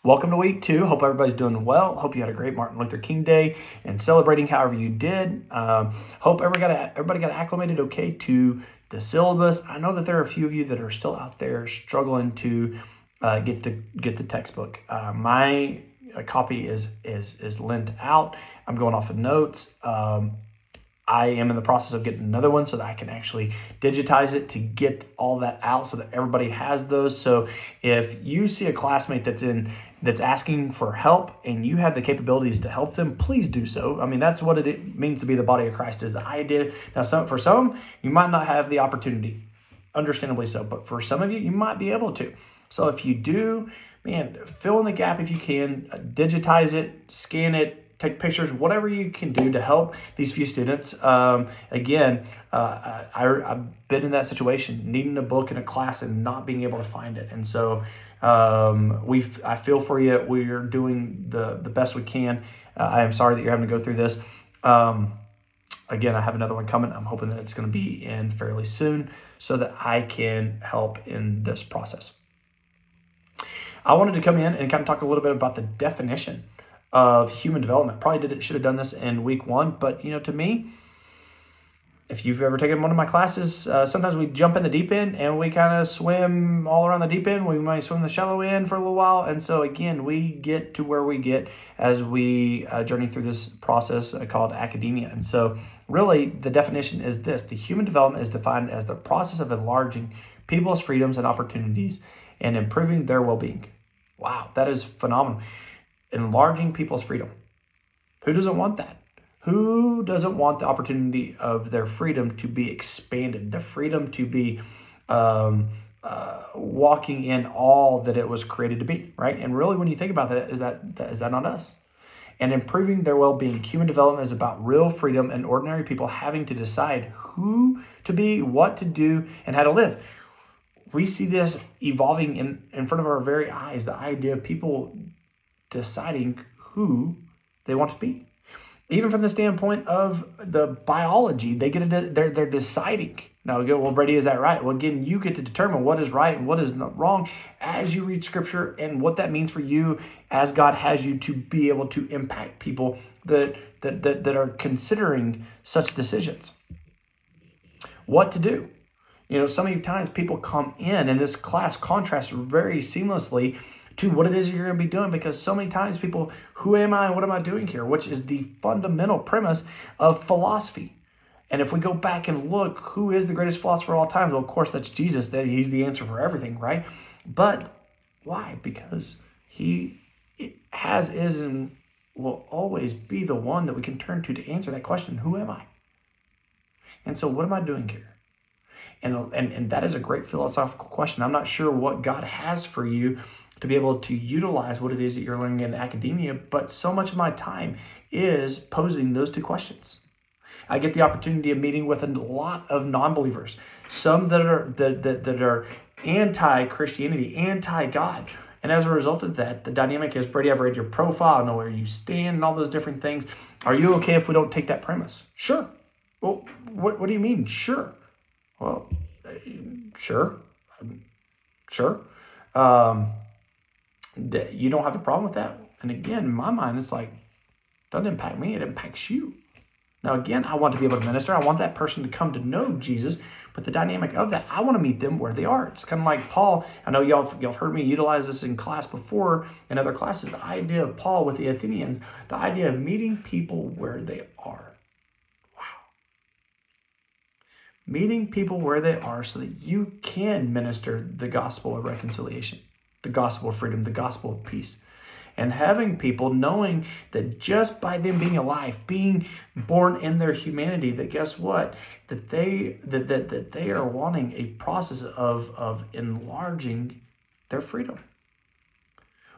Welcome to week 2. Hope everybody's doing well. Hope you had a great Martin Luther King Day and celebrating however you did. Hope everybody got acclimated okay to the syllabus. I know that there are a few of you that are still out there struggling to get the textbook. My copy is lent out. I'm going off of notes. I am in the process of getting another one so that I can actually digitize it to get all that out so that everybody has those. So if you see a classmate that's asking for help and you have the capabilities to help them, please do so. I mean, that's what it means to be the body of Christ, is the idea. Now, for some, you might not have the opportunity, understandably so, but for some of you, you might be able to. So if you do, man, fill in the gap if you can, digitize it, scan it, take pictures, whatever you can do to help these few students. I've been in that situation, needing a book in a class and not being able to find it. And so I feel for you. We're doing the best we can. I am sorry that you're having to go through this. Again, I have another one coming. I'm hoping that it's going to be in fairly soon so that I can help in this process. I wanted to come in and kind of talk a little bit about the definition of human development. Probably should have done this in week 1, but to me, if you've ever taken one of my classes, sometimes we jump in the deep end and we kind of swim all around the deep end. We might swim the shallow end for a little while. And so again, we get to where we get as we journey through this process called academia. And so really the definition is this: the human development is defined as the process of enlarging people's freedoms and opportunities and improving their well-being. Wow, that is phenomenal. Enlarging people's freedom. Who doesn't want that? Who doesn't want the opportunity of their freedom to be expanded, the freedom to be walking in all that it was created to be, right? And really, when you think about that, is that not us? And improving their well-being. Human development is about real freedom and ordinary people having to decide who to be, what to do, and how to live. We see this evolving in front of our very eyes, the idea of people deciding who they want to be. Even from the standpoint of the biology, they're deciding. Now, well, Brady, is that right? Well, again, you get to determine what is right and what is not wrong as you read Scripture and what that means for you as God has you to be able to impact people that are considering such decisions. What to do? So many times people come in and this class contrasts very seamlessly to what it is you're going to be doing, because so many times people, who am I? What am I doing here? Which is the fundamental premise of philosophy. And if we go back and look, who is the greatest philosopher of all time? Well, of course, that's Jesus. He's the answer for everything, right? But why? Because he is, and will always be the one that we can turn to answer that question, who am I? And so what am I doing here? And that is a great philosophical question. I'm not sure what God has for you to be able to utilize what it is that you're learning in academia, but so much of my time is posing those two questions. I get the opportunity of meeting with a lot of non-believers, some that are anti-Christianity, anti-God. And as a result of that, the dynamic is, Brady, I've read your profile, I know where you stand and all those different things. Are you okay if we don't take that premise? Sure. Well, what do you mean? Sure. Well, sure. Sure. You don't have a problem with that. And again, in my mind, it's like, it doesn't impact me, it impacts you. Now, again, I want to be able to minister. I want that person to come to know Jesus, but the dynamic of that, I want to meet them where they are. It's kind of like Paul. I know y'all have heard me utilize this in class before, in other classes, the idea of Paul with the Athenians, the idea of meeting people where they are. Wow. Meeting people where they are so that you can minister the gospel of reconciliation, the gospel of freedom, the gospel of peace. And having people knowing that just by them being alive, being born in their humanity, that guess what? That they are wanting a process of enlarging their freedom.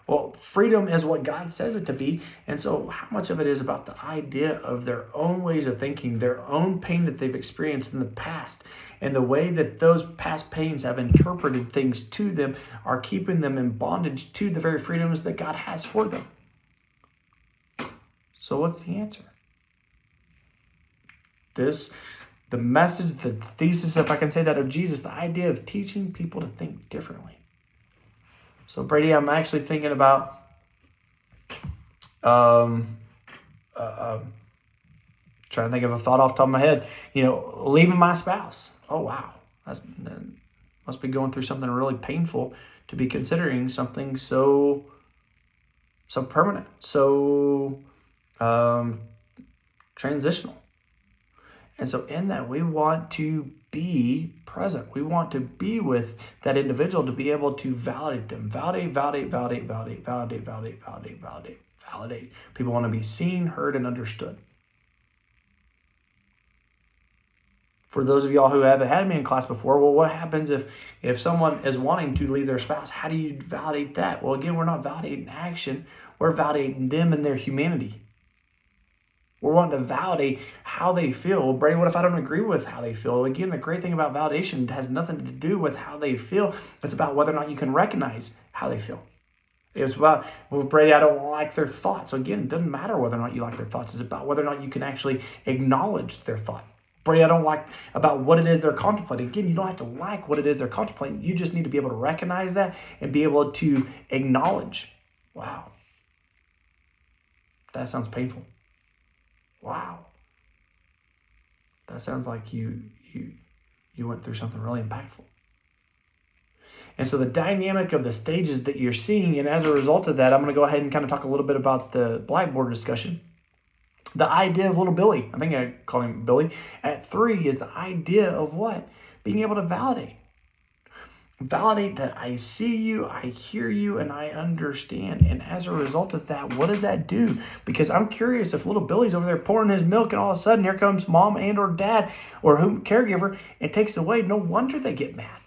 Well, freedom is what God says it to be. And so how much of it is about the idea of their own ways of thinking, their own pain that they've experienced in the past, and the way that those past pains have interpreted things to them are keeping them in bondage to the very freedoms that God has for them. So what's the answer? The message, the thesis, if I can say that, of Jesus, the idea of teaching people to think differently. So Brady, I'm actually thinking about Um, trying to think of a thought off the top of my head. Leaving my spouse. Oh, wow. That must be going through something really painful to be considering something so permanent, so transitional. And so in that, we want to be present. We want to be with that individual to be able to validate them. Validate. People want to be seen, heard, and understood. For those of y'all who haven't had me in class before, well, what happens if someone is wanting to leave their spouse? How do you validate that? Well, again, we're not validating action. We're validating them and their humanity. We're wanting to validate how they feel. Well, Brady, what if I don't agree with how they feel? Again, the great thing about validation has nothing to do with how they feel. It's about whether or not you can recognize how they feel. It's about, well, Brady, I don't like their thoughts. Again, it doesn't matter whether or not you like their thoughts. It's about whether or not you can actually acknowledge their thought. Brady, I don't like about what it is they're contemplating. Again, you don't have to like what it is they're contemplating. You just need to be able to recognize that and be able to acknowledge. Wow. That sounds painful. Wow. That sounds like you went through something really impactful. And so the dynamic of the stages that you're seeing, and as a result of that, I'm going to go ahead and kind of talk a little bit about the Blackboard discussion. The idea of little Billy, I think I call him Billy, at 3 is the idea of what? Being able to validate. Validate that I see you, I hear you, and I understand. And as a result of that, what does that do? Because I'm curious if little Billy's over there pouring his milk and all of a sudden here comes mom and or dad or caregiver and takes it away. No wonder they get mad.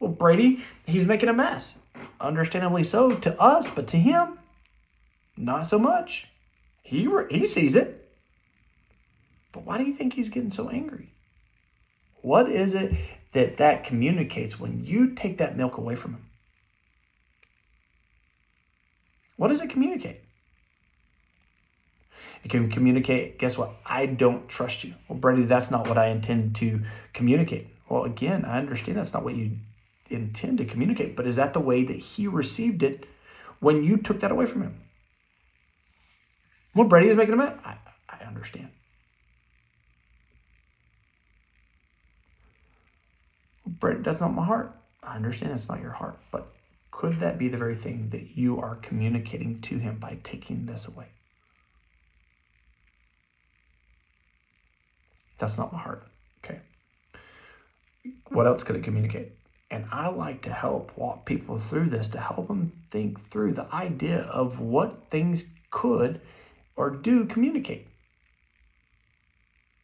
Well, Brady, he's making a mess. Understandably so to us, but to him, not so much. He sees it. But why do you think he's getting so angry? What is it that communicates when you take that milk away from him? What does it communicate? It can communicate, guess what? I don't trust you. Well, Brady, that's not what I intend to communicate. Well, again, I understand that's not what you intend to communicate, but is that the way that he received it when you took that away from him? Well, Brady is making a mess. I understand. Brady, that's not my heart. I understand it's not your heart, but could that be the very thing that you are communicating to him by taking this away? That's not my heart. Okay. What else could it communicate? And I like to help walk people through this, to help them think through the idea of what things could or do communicate.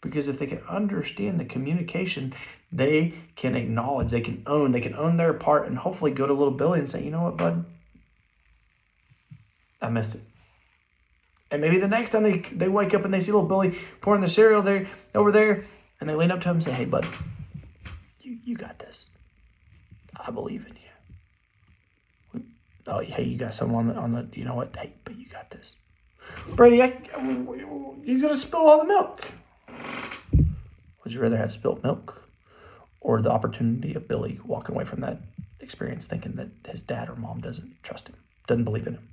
Because if they can understand the communication, they can acknowledge, they can own their part, and hopefully go to little Billy and say, you know what, bud? I missed it. And maybe the next time they wake up and they see little Billy pouring the cereal over there, and they lean up to him and say, hey, bud, you got this. I believe in you. Oh, hey, you got someone on the, you know what? Hey, but you got this. Brady, he's going to spill all the milk. Would you rather have spilt milk or the opportunity of Billy walking away from that experience thinking that his dad or mom doesn't trust him, doesn't believe in him?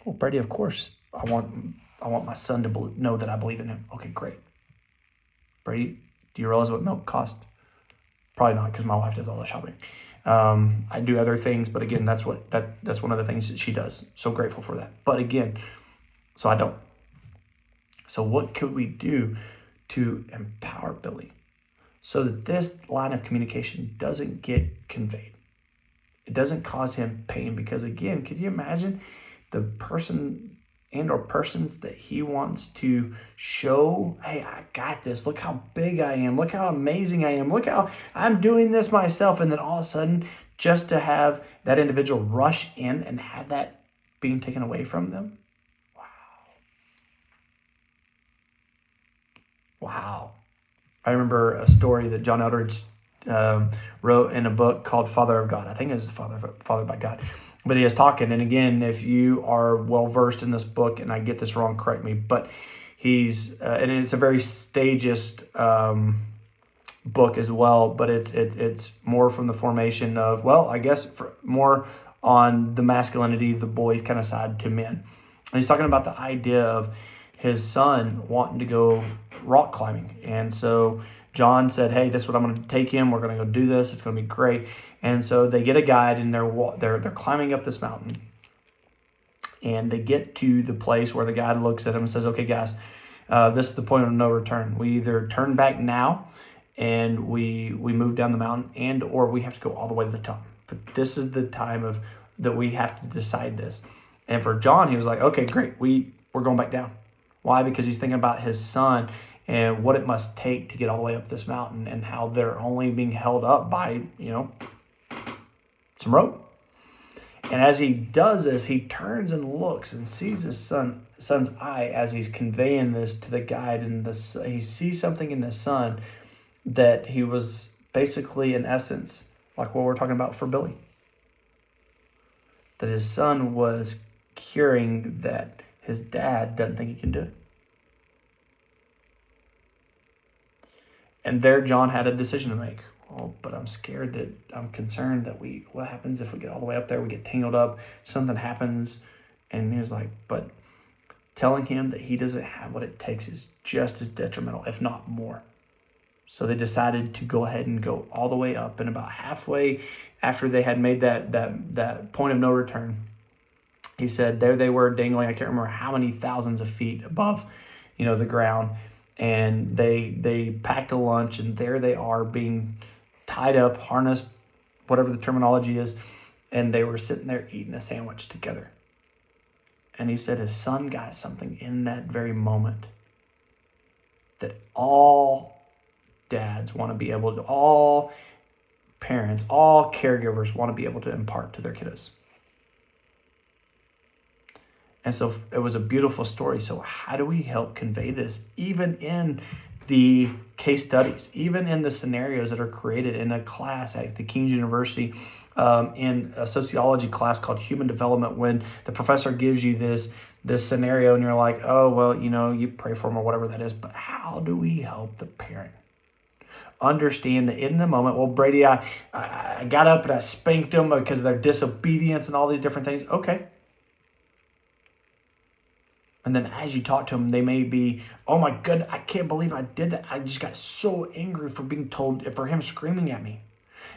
Well, Brady, of course, I want my son to know that I believe in him. Okay, great. Brady, do you realize what milk costs? Probably not, because my wife does all the shopping. I do other things, but again, that's one of the things that she does. So grateful for that. But again, so I don't. So what could we do to empower Billy so that this line of communication doesn't get conveyed? It doesn't cause him pain, because again, could you imagine the person and or persons that he wants to show, hey, I got this. Look how big I am. Look how amazing I am. Look how I'm doing this myself. And then all of a sudden, just to have that individual rush in and have that being taken away from them. Wow. I remember a story that John Eldredge wrote in a book called Father of God. I think it was Father by God. But he is talking, and again, if you are well-versed in this book, and I get this wrong, correct me, but he's, and it's a very stagist book as well, but it's more from the formation of, well, I guess more on the masculinity, the boy kind of side to men. And he's talking about the idea of his son wanting to go rock climbing. And so John said, hey, this is what I'm going to take him. We're going to go do this. It's going to be great. And so they get a guide, and they're climbing up this mountain. And they get to the place where the guide looks at them and says, okay, guys, this is the point of no return. We either turn back now and we move down the mountain, or we have to go all the way to the top. But this is the time that we have to decide this. And for John, he was like, okay, great. We're going back down. Why? Because he's thinking about his son and what it must take to get all the way up this mountain, and how they're only being held up by, some rope. And as he does this, he turns and looks and sees his son's eye as he's conveying this to the guide. And he sees something in his son that he was basically, in essence, like what we're talking about for Billy. That his son was hearing that his dad doesn't think he can do it. And there John had a decision to make. Oh, but I'm concerned that what happens if we get all the way up there, we get tangled up, something happens. And he was like, but telling him that he doesn't have what it takes is just as detrimental, if not more. So they decided to go ahead and go all the way up. And about halfway after they had made that point of no return, he said there they were dangling, I can't remember how many thousands of feet above, the ground. And they packed a lunch, and there they are being tied up, harnessed, whatever the terminology is, and they were sitting there eating a sandwich together. And he said his son got something in that very moment that all dads want to be able to, all parents, all caregivers want to be able to impart to their kiddos. And so it was a beautiful story. So how do we help convey this, even in the case studies, even in the scenarios that are created in a class at the King's University, in a sociology class called Human Development, when the professor gives you this scenario and you're like, oh, well, you pray for them or whatever that is. But how do we help the parent understand that in the moment, well, Brady, I got up and I spanked them because of their disobedience and all these different things. Okay. And then as you talk to them, they may be, oh my goodness, I can't believe I did that. I just got so angry for being told, for him screaming at me.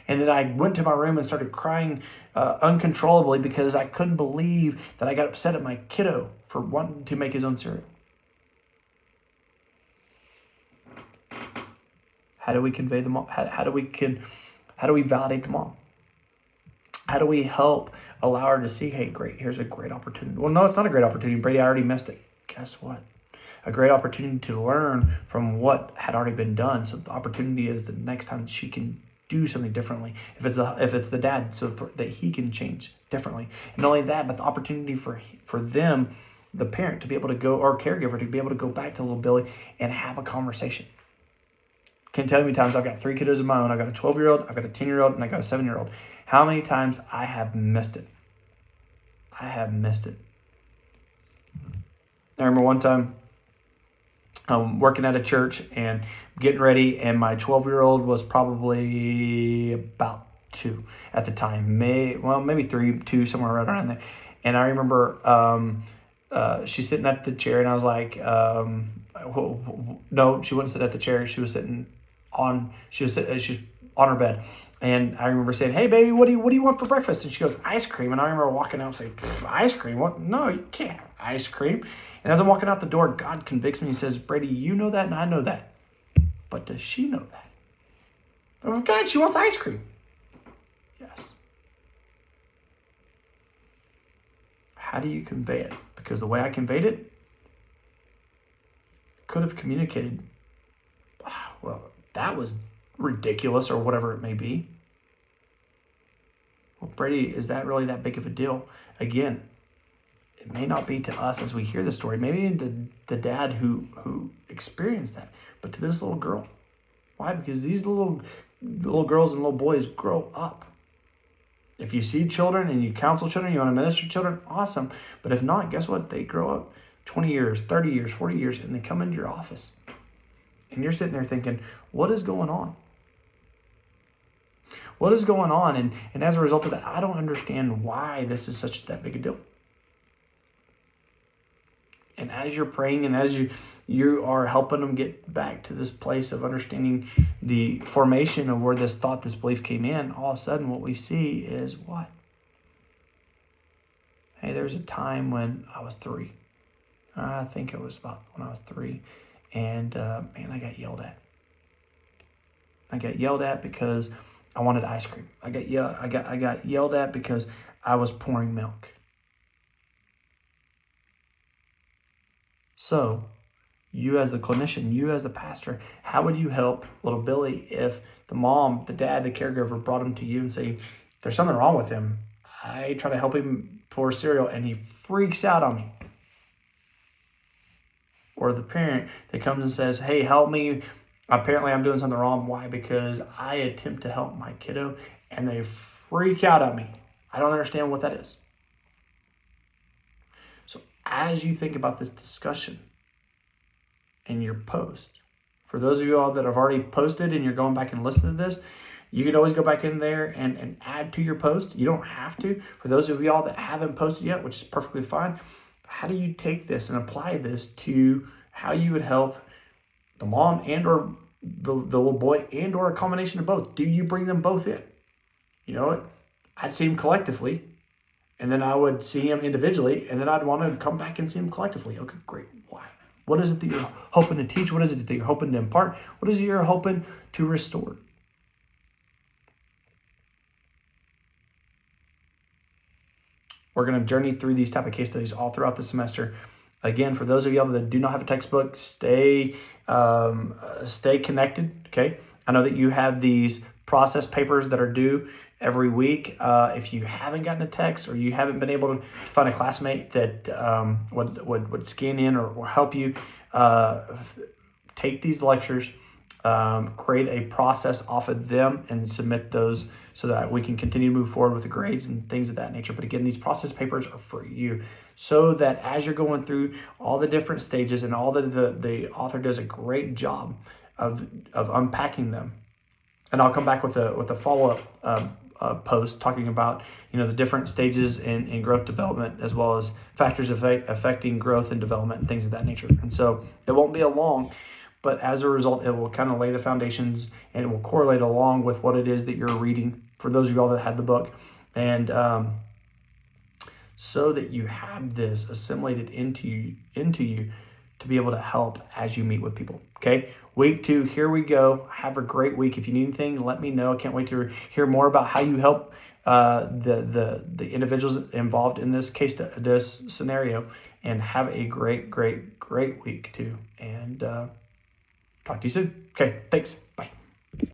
And then I went to my room and started crying uncontrollably because I couldn't believe that I got upset at my kiddo for wanting to make his own cereal. How do we convey the mom? How do we validate the mom? How do we help allow her to see, hey, great, here's a great opportunity. Well, no, it's not a great opportunity. Brady, I already missed it. Guess what? A great opportunity to learn from what had already been done. So the opportunity is the next time she can do something differently. If it's the dad, so that he can change differently. And not only that, but the opportunity for them, the parent, to be able to go, or caregiver, to be able to go back to little Billy and have a conversation. Can't tell you how many times I've got 3 kiddos of my own. I've got a 12-year-old, I've got a 10-year-old, and I've got a 7-year-old. How many times I have missed it. I remember one time working at a church and getting ready, and my 12-year-old was probably about 2 at the time. Maybe 3, 2, somewhere right around there. And I remember she's sitting at the chair, and I was like, no, she wouldn't sit at the chair. She was sitting on, she's on her bed. And I remember saying, hey, baby, what do you want for breakfast? And she goes, ice cream. And I remember walking out and saying, ice cream? What? No, you can't have ice cream. And as I'm walking out the door, God convicts me and says, Brady, you know that and I know that. But does she know that? Oh, God, she wants ice cream. Yes. How do you convey it? Because the way I conveyed it could have communicated, well, that was ridiculous or whatever it may be. Well, Brady, is that really that big of a deal? Again, it may not be to us as we hear the story. Maybe the dad who experienced that, but to this little girl. Why? Because these little girls and little boys grow up. If you see children and you counsel children, you want to minister to children, awesome. But if not, guess what? They grow up 20 years, 30 years, 40 years, and they come into your office. And you're sitting there thinking, what is going on? What is going on? And as a result of that, I don't understand why this is such that big a deal. And as you're praying and as you are helping them get back to this place of understanding the formation of where this thought, this belief came in, all of a sudden what we see is what? Hey, there was a time when I was 3. I think it was about when I was 3. And man, I got yelled at. I got yelled at because I wanted ice cream. I got yelled at because I was pouring milk. So, you as the clinician, you as the pastor, how would you help little Billy if the mom, the dad, the caregiver brought him to you and say, there's something wrong with him. I try to help him pour cereal and he freaks out on me. Or the parent that comes and says, hey, help me. Apparently I'm doing something wrong. Why? Because I attempt to help my kiddo and they freak out on me. I don't understand what that is. So as you think about this discussion in your post, for those of you all that have already posted and you're going back and listening to this, you can always go back in there and add to your post. You don't have to. For those of you all that haven't posted yet, which is perfectly fine, how do you take this and apply this to how you would help the mom and or the little boy and or a combination of both? Do you bring them both in? You know what? I'd see them collectively, and then I would see them individually, and then I'd want to come back and see them collectively. Okay, great. Why? What is it that you're hoping to teach? What is it that you're hoping to impart? What is it you're hoping to restore? We're going to journey through these type of case studies all throughout the semester. Again, for those of y'all that do not have a textbook, stay connected, okay? I know that you have these process papers that are due every week. If you haven't gotten a text or you haven't been able to find a classmate that would scan in or help you, take these lectures, create a process off of them and submit those so that we can continue to move forward with the grades and things of that nature. But again, these process papers are for you so that as you're going through all the different stages and all the author does a great job of unpacking them. And I'll come back with a follow-up post talking about, the different stages in growth development as well as factors affecting growth and development and things of that nature. And so it won't be a long, but as a result, it will kind of lay the foundations and it will correlate along with what it is that you're reading for those of you all that had the book. And so that you have this assimilated into you to be able to help as you meet with people. Okay, week 2, here we go. Have a great week. If you need anything, let me know. I can't wait to hear more about how you help the individuals involved in this this scenario. And have a great week too. And talk to you soon. Okay, thanks. Bye.